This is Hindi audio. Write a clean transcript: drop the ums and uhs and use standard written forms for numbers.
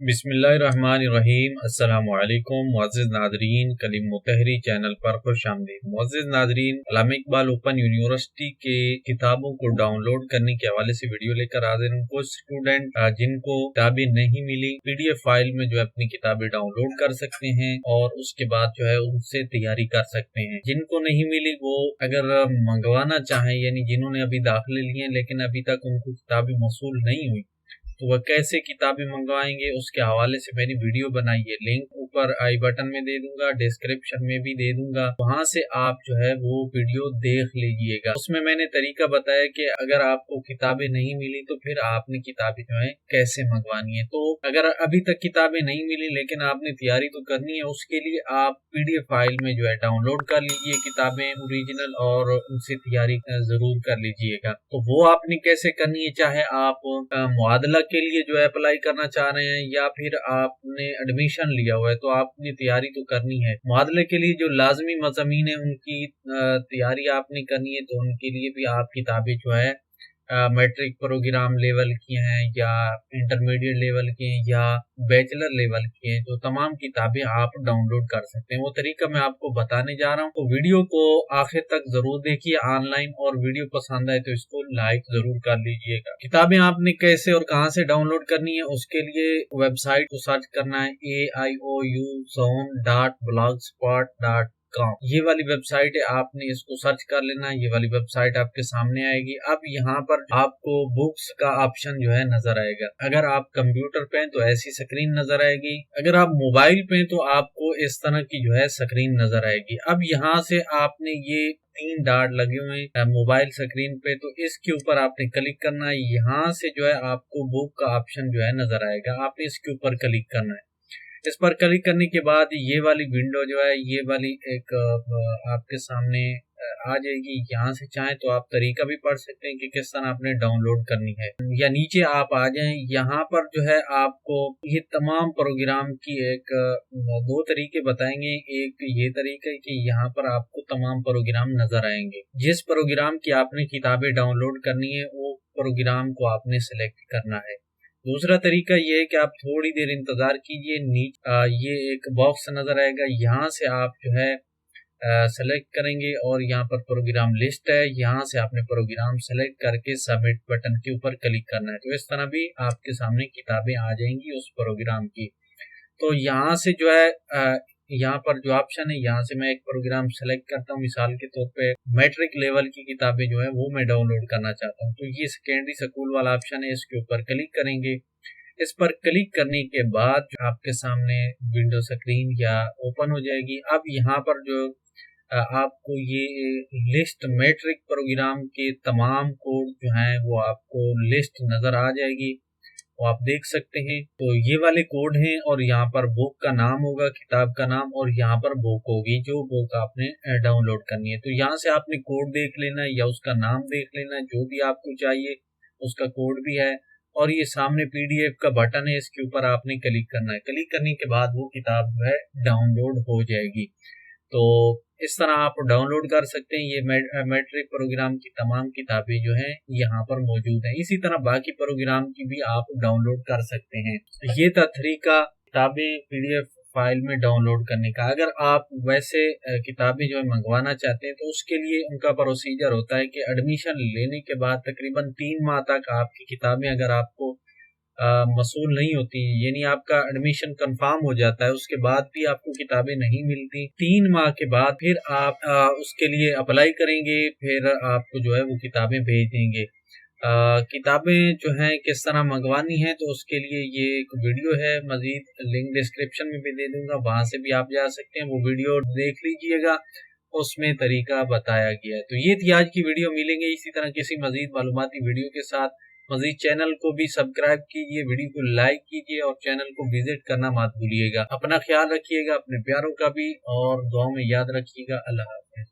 बिस्मिल्लाहिर्रहमानिर्रहीम। अस्सलामुअलैकुम मुअज़्ज़िज़ नाज़रीन, कलीम मुतहरी चैनल पर खुशामदीद। मुअज़्ज़िज़ नाज़रीन, अल्लामा इक़बाल ओपन यूनिवर्सिटी के किताबों को डाउनलोड करने के हवाले से वीडियो लेकर हाज़िर हूँ। कुछ स्टूडेंट जिनको किताबें नहीं मिली, पीडीएफ फाइल में जो है अपनी किताबें डाउनलोड कर सकते हैं और उसके बाद जो है उनसे तैयारी कर सकते हैं। जिनको नहीं मिली वो अगर मंगवाना चाहें, यानी जिन्होंने अभी दाखिले लिए लेकिन अभी तक उनको किताबें मौसूल नहीं हुई, तो वह कैसे किताबें मंगवाएंगे उसके हवाले से मैंने वीडियो बनाई है। लिंक ऊपर आई बटन में दे दूंगा, डिस्क्रिप्शन में भी दे दूंगा, वहां से आप जो है वो वीडियो देख लीजिएगा। उसमें मैंने तरीका बताया कि अगर आपको किताबें नहीं मिली तो फिर आपने किताबें जो है कैसे मंगवानी है। तो अगर अभी तक किताबें नहीं मिली लेकिन आपने तैयारी तो करनी है, उसके लिए आप पीडीएफ फाइल में जो है डाउनलोड कर लीजिए किताबें ओरिजिनल और उनसे तैयारी जरूर कर लीजिएगा। तो वो आपने कैसे करनी है, चाहे आप मुआदला के लिए जो है अप्लाई करना चाह रहे हैं या फिर आपने एडमिशन लिया हुआ है तो आपने तैयारी तो करनी है। मुआदले के लिए जो लाजमी मज़ामीन है उनकी तैयारी आपने करनी है, तो उनके लिए भी आप किताबें जो है मैट्रिक प्रोग्राम लेवल की हैं या इंटरमीडिएट लेवल की हैं या बैचलर लेवल की हैं, जो तमाम किताबें आप डाउनलोड कर सकते हैं। वो तरीका मैं आपको बताने जा रहा हूँ, तो वीडियो को आखिर तक जरूर देखिए ऑनलाइन, और वीडियो पसंद आए तो इसको लाइक जरूर कर लीजिएगा। किताबें आपने कैसे और कहाँ से डाउनलोड करनी है, उसके लिए वेबसाइट को सर्च करना है aiouzone.blogspot.com। ये वाली वेबसाइट है, आपने इसको सर्च कर लेना है। ये वाली वेबसाइट आपके सामने आएगी। अब यहाँ पर आपको बुक्स का ऑप्शन जो है नजर आएगा। अगर आप कंप्यूटर पे हैं तो ऐसी स्क्रीन नजर आएगी, अगर आप मोबाइल पे हैं तो आपको इस तरह की जो है स्क्रीन नजर आएगी। अब यहाँ से आपने ये 3 डॉट लगे हुए हैं मोबाइल स्क्रीन पे, तो इसके ऊपर आपने क्लिक करना है। यहाँ से जो है आपको बुक का ऑप्शन जो है नजर आएगा, आपने इसके ऊपर क्लिक करना है। इस पर क्लिक करने के बाद ये वाली विंडो जो है, ये वाली एक आपके सामने आ जाएगी। यहाँ से चाहें तो आप तरीका भी पढ़ सकते हैं कि किस तरह आपने डाउनलोड करनी है, या नीचे आप आ जाएं। यहाँ पर जो है आपको ये तमाम प्रोग्राम की एक दो तरीके बताएंगे। एक ये तरीका है कि यहाँ पर आपको तमाम प्रोग्राम नजर आएंगे। जिस प्रोग्राम की आपने किताबें डाउनलोड करनी है वो प्रोग्राम को आपने सिलेक्ट करना है। दूसरा तरीका ये है कि आप थोड़ी देर इंतजार कीजिए, ये एक बॉक्स नजर आएगा, यहाँ से आप जो है सेलेक्ट करेंगे और यहाँ पर प्रोग्राम लिस्ट है, यहाँ से आपने प्रोग्राम सेलेक्ट करके सबमिट बटन के ऊपर क्लिक करना है। तो इस तरह भी आपके सामने किताबें आ जाएंगी उस प्रोग्राम की। तो यहाँ से जो है यहाँ पर जो ऑप्शन है, यहाँ से मैं एक प्रोग्राम सेलेक्ट करता हूँ। मिसाल के तौर पे मैट्रिक लेवल की किताबें जो है वो मैं डाउनलोड करना चाहता हूँ, तो ये सेकेंडरी स्कूल वाला ऑप्शन है, इसके ऊपर क्लिक करेंगे। इस पर क्लिक करने के बाद आपके सामने विंडो स्क्रीन या ओपन हो जाएगी। अब यहाँ पर जो आपको ये लिस्ट मैट्रिक प्रोग्राम के तमाम कोड जो हैं वो आपको लिस्ट नजर आ जाएगी, वो आप देख सकते हैं। तो ये वाले कोड हैं और यहाँ पर बुक का नाम होगा, किताब का नाम, और यहाँ पर बुक होगी जो बुक आपने डाउनलोड करनी है। तो यहाँ से आपने कोड देख लेना है या उसका नाम देख लेना है, जो भी आपको चाहिए उसका कोड भी है। और ये सामने पीडीएफ का बटन है, इसके ऊपर आपने क्लिक करना है। क्लिक करने के बाद वो किताब जो है डाउनलोड हो जाएगी। तो इस तरह आप डाउनलोड कर सकते हैं। ये मैट्रिक प्रोग्राम की तमाम किताबें जो हैं यहाँ पर मौजूद हैं। इसी तरह बाकी प्रोग्राम की भी आप डाउनलोड कर सकते हैं। ये था तरीका किताबें पीडीएफ फाइल में डाउनलोड करने का। अगर आप वैसे किताबें जो है मंगवाना चाहते हैं तो उसके लिए उनका प्रोसीजर होता है कि एडमिशन लेने के बाद तकरीबन 3 माह तक आपकी किताबें अगर आपको मसूल नहीं होती, यानी आपका एडमिशन कंफर्म हो जाता है, उसके बाद भी आपको किताबें नहीं मिलती, 3 माह के बाद फिर आप उसके लिए अप्लाई करेंगे, फिर आपको जो है वो किताबें भेज देंगे। किताबें जो हैं किस तरह मंगवानी है तो उसके लिए ये एक वीडियो है, मजीद लिंक डिस्क्रिप्शन में भी दे दूंगा, वहां से भी आप जा सकते हैं, वो वीडियो देख लीजिएगा, उसमें तरीका बताया गया है। तो ये थी आज की वीडियो। मिलेंगे इसी तरह किसी मजीद मालूमाती वीडियो के साथ। मजीद चैनल को भी सब्सक्राइब कीजिए, वीडियो को लाइक कीजिए और चैनल को विजिट करना मत भूलिएगा। अपना ख्याल रखिएगा, अपने प्यारों का भी, और दुआ में याद रखिएगा। अल्लाह हाफ़िज़।